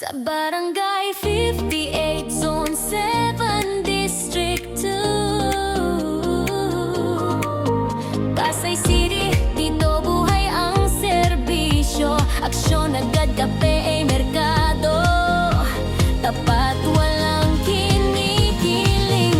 Sa Barangay 58, Zone 7, District 2, Pasay City, dito buhay ang serbisyo. Aksyon agad, kape ay merkado, tapat walang kinikilingan.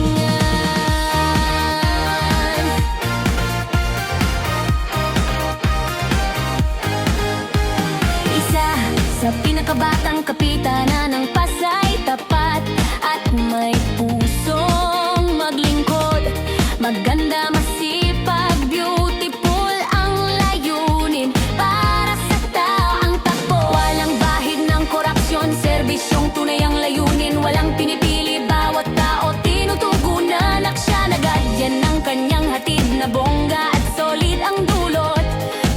Isa sa pinakabatang kapitanan ng Pasay, tapat at may pusong maglingkod. Maganda, masipag, beautiful ang layunin, para sa tao ang takbo. Walang bahid ng korupsyon, serbisyong tunay ang layunin. Walang pinipili, bawat tao tinutugunan. Aksyon agad, yan ang kanyang hatid na bongga at solid ang dulot.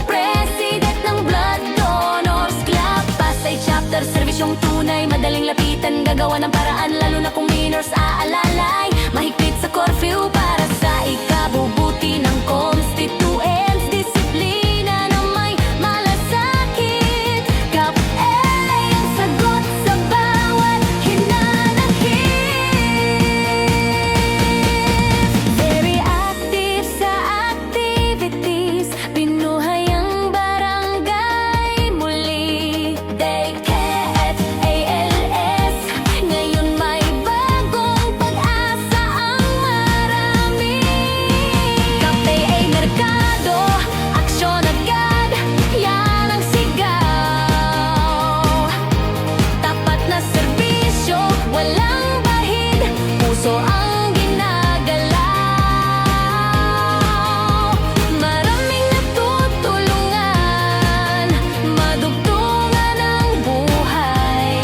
President ng Blood Donors Club, Pasay Chapter, serbisyong tunay, madaling lapitan, gagawa ng paraan, lalo na kung minors aalalay. Mahigpit sa curfew para sa ikabubuti ng constituents, disiplina na may malasakit. Kap-LA ang sagot sa bawat hinanakit. Very active sa activities, binuhay ang barangay muli. DKFALS, ngayon may bagong pag-asa ang marami. Kape ay merkado, aksyon agad, yan ang sigaw. Tapat na serbisyo, walang bahid, puso ang ginagalaw. Maraming natutulungan, madugtungan ang buhay.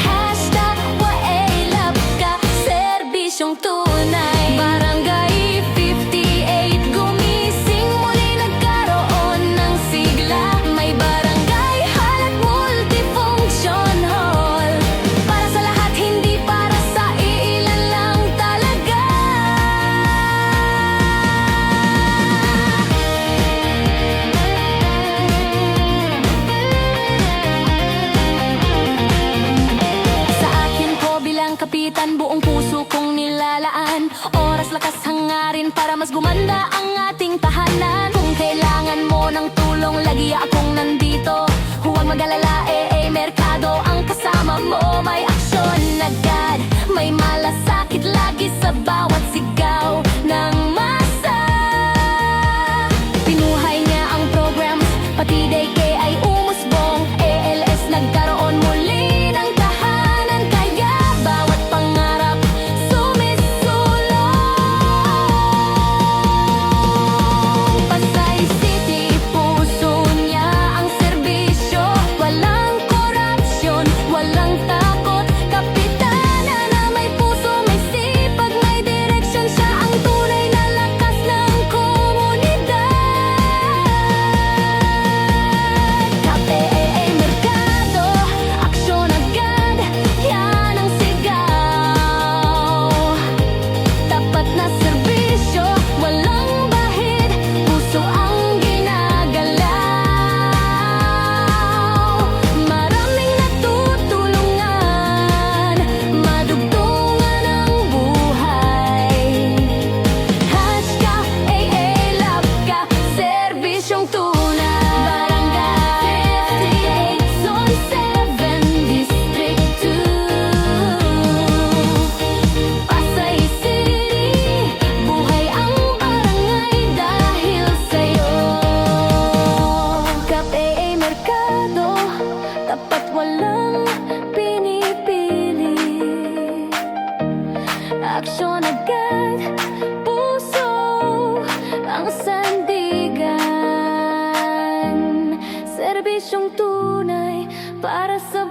Hashtag #WaelabKa, serbisyong tunay. Barangay 58, gumising muli, nagkaroon ng sigla. May barangay hall at multifunction hall, para sa lahat, hindi para sa iilan lang talaga. Sa akin ko bilang kapitan, buong puso kong nilalaan. Oras, lakas, hangarin para mas gumanda ang ating tahanan. Kung kailangan mo ng tulong, lagi akong nandito. Huwag mag-alala, merkado ang kasama mo. May aksyon agad, may malasakit lagi sa bawat sigaw ng masa. Pinuhay niya ang programs, pati daycare ay umusbong. ALS nagkaroon muli ng tahanan, kaya bawat pangarap sumisulong. Pasay City, puso niya ang serbisyo. Walang korupsyon, walang takot. Kapitana na may puso, may sipag, may direksyon. Siya ang tunay na lakas ng komunidad. Kape ay merkado, aksyon agad, yan ang sigaw. Tapat na serbisyo, walang bahid, puso ang ginagalaw. Maraming natutulungan, madugtungan ang buhay. Hashtag #WaelabKa, serbisyong tunay. Barangay 58, Zone 7, District 2, Pasay City, buhay ang barangay dahil sa'yo. Kape ay merkado, tapat walang pinipili. Aksyon agad, puso ang sandigan. Serbisyong tunay para sa